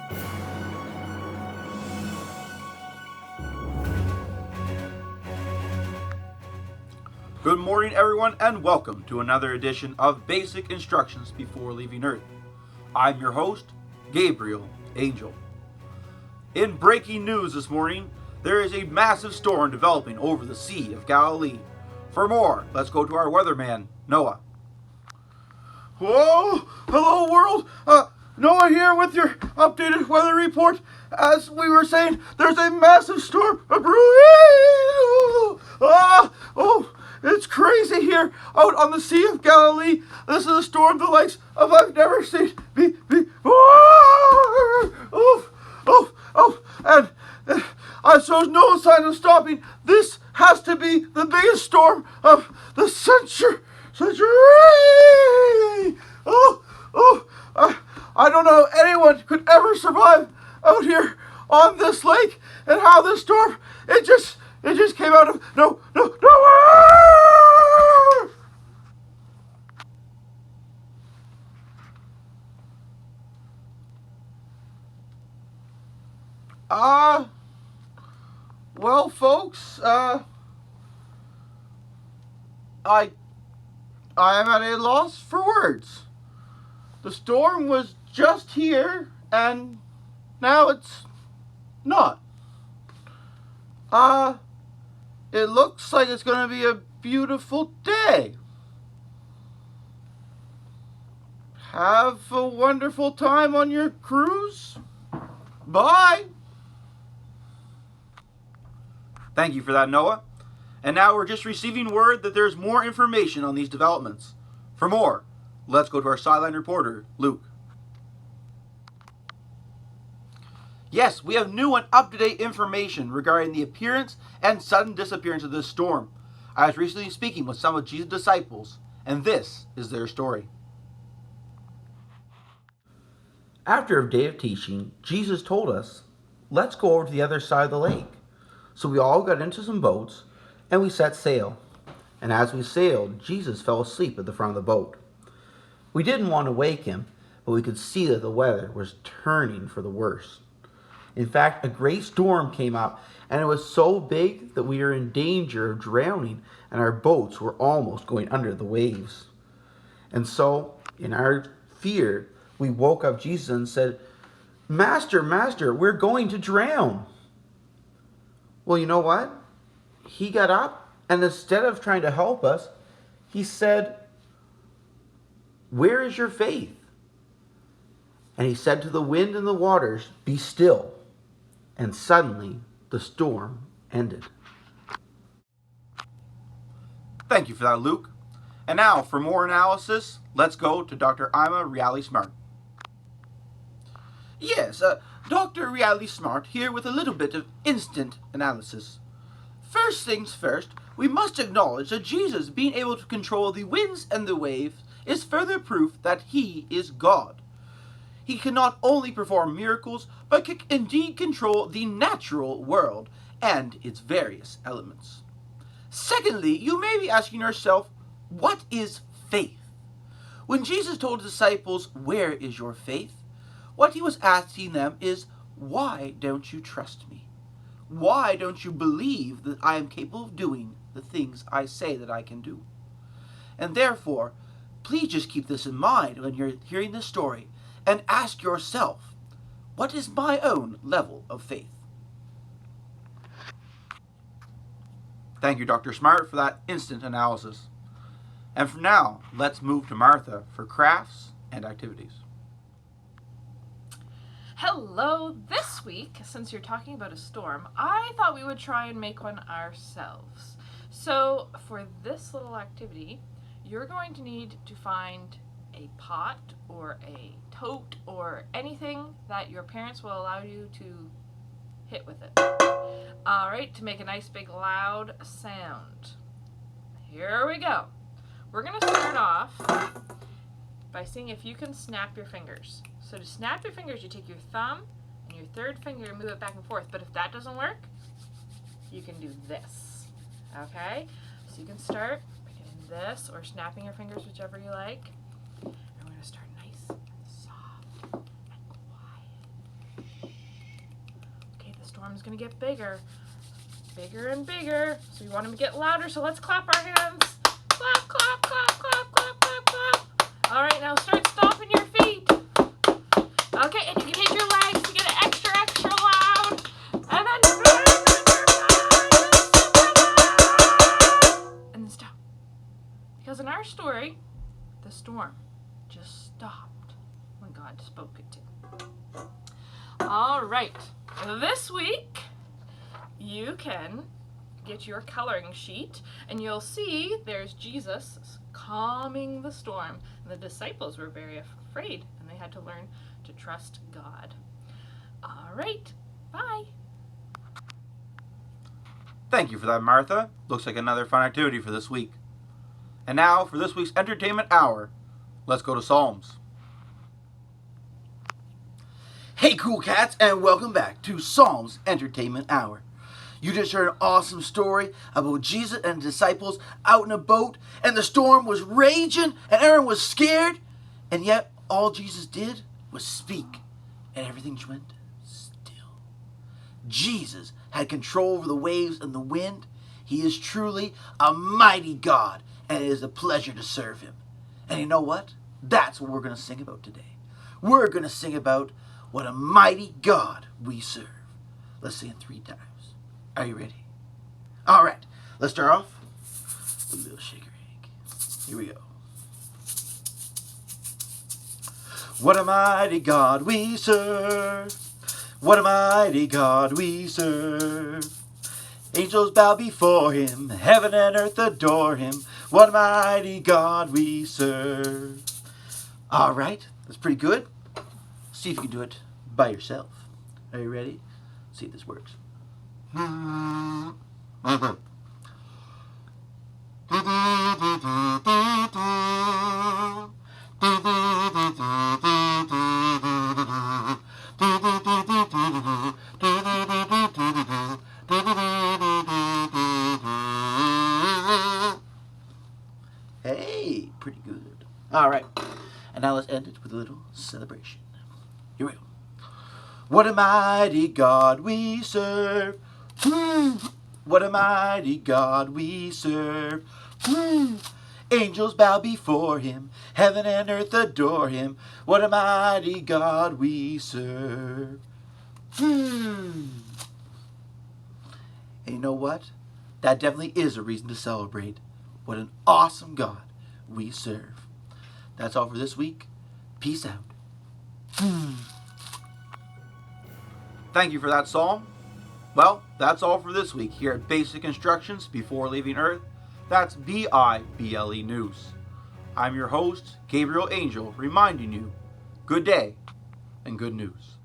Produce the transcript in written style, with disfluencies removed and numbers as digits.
Good morning, everyone, and welcome to another edition of Basic Instructions Before Leaving Earth. I'm your host, Gabriel Angel. In breaking news this morning, there is a massive storm developing over the Sea of Galilee. For more, let's go to our weatherman, Noah. Whoa! Hello, world! Noah here with your updated weather report. As we were saying, there's a massive storm brewing! It's crazy here out on the Sea of Galilee. This is a storm the likes of I've never seen before. And I shows no sign of stopping. This has to be the biggest storm of the century. I don't know anyone could ever survive out here on this lake, and how this storm it just came out of nowhere. Well, folks, I am at a loss for words. The storm was just here, and now it's not. It looks like it's going to be a beautiful day. Have a wonderful time on your cruise. Bye. Thank you for that, Noah. And now we're just receiving word that there's more information on these developments. For more, let's go to our sideline reporter, Luke. Yes, we have new and up-to-date information regarding the appearance and sudden disappearance of this storm. I was recently speaking with some of Jesus' disciples, and this is their story. After a day of teaching, Jesus told us, let's go over to the other side of the lake. So we all got into some boats, and we set sail. And as we sailed, Jesus fell asleep at the front of the boat. We didn't want to wake him, but we could see that the weather was turning for the worse. In fact, a great storm came up, and it was so big that we were in danger of drowning, and our boats were almost going under the waves. And so, in our fear, we woke up Jesus and said, Master, Master, we're going to drown. Well, you know what? He got up, and instead of trying to help us, he said, where is your faith? And he said to the wind and the waters, be still. And suddenly, the storm ended. Thank you for that, Luke. And now, for more analysis, let's go to Dr. Ima Reality Smart. Yes, Dr. Reality Smart here with a little bit of instant analysis. First things first, we must acknowledge that Jesus being able to control the winds and the waves is further proof that he is God. He can not only perform miracles, but can indeed control the natural world and its various elements. Secondly, you may be asking yourself, what is faith? When Jesus told his disciples, where is your faith? What he was asking them is, why don't you trust me? Why don't you believe that I am capable of doing the things I say that I can do? And therefore, please just keep this in mind when you're hearing this story, and ask yourself, what is my own level of faith? Thank you, Dr. Smart, for that instant analysis. And for now, let's move to Martha for crafts and activities. Hello! This week, since you're talking about a storm, I thought we would try and make one ourselves. So for this little activity, you're going to need to find a pot or a tote or anything that your parents will allow you to hit with it. Alright, to make a nice big loud sound. Here we go. We're going to start off by seeing if you can snap your fingers. So to snap your fingers, you take your thumb and your third finger and move it back and forth. But if that doesn't work, you can do this. Okay? So you can start by getting this or snapping your fingers, whichever you like. And we're going to start nice and soft and quiet. storm's gonna get bigger. Bigger and bigger. So we want him to get louder, so let's clap our hands. Clap, clap, clap, clap, clap, clap, clap. All right, now start stomping your feet. Okay, and you can hit your legs to get it extra, extra loud. And then and then stop. Because in our story, the storm just stopped when God spoke it to. All right, this week you can get your coloring sheet and you'll see there's Jesus calming the storm. And the disciples were very afraid and they had to learn to trust God. All right, bye. Thank you for that, Martha. Looks like another fun activity for this week. And now, for this week's Entertainment Hour, let's go to Psalms. Hey, cool cats, and welcome back to Psalms Entertainment Hour. You just heard an awesome story about Jesus and the disciples out in a boat, and the storm was raging, and everyone was scared, and yet all Jesus did was speak, and everything just went still. Jesus had control over the waves and the wind. He is truly a mighty God, and it is a pleasure to serve him. And you know what? That's what we're going to sing about today. We're going to sing about what a mighty God we serve. Let's sing it 3 times. Are you ready? All right. Let's start off with a little shaker egg. Here we go. What a mighty God we serve. What a mighty God we serve. Angels bow before him. Heaven and earth adore him. What a mighty God we serve. All right. That's pretty good. See if you can do it by yourself. Are you ready? See if this works. Hey, pretty good. All right. And now let's end it with a little celebration. Here we go. What a mighty God we serve. What a mighty God we serve. Angels bow before him. Heaven and earth adore him. What a mighty God we serve. And you know what? That definitely is a reason to celebrate. What an awesome God we serve. That's all for this week. Peace out. Thank you for that psalm. Well, that's all for this week here at Basic Instructions Before Leaving Earth. That's BIBLE News. I'm your host, Gabriel Angel, reminding you, good day and good news.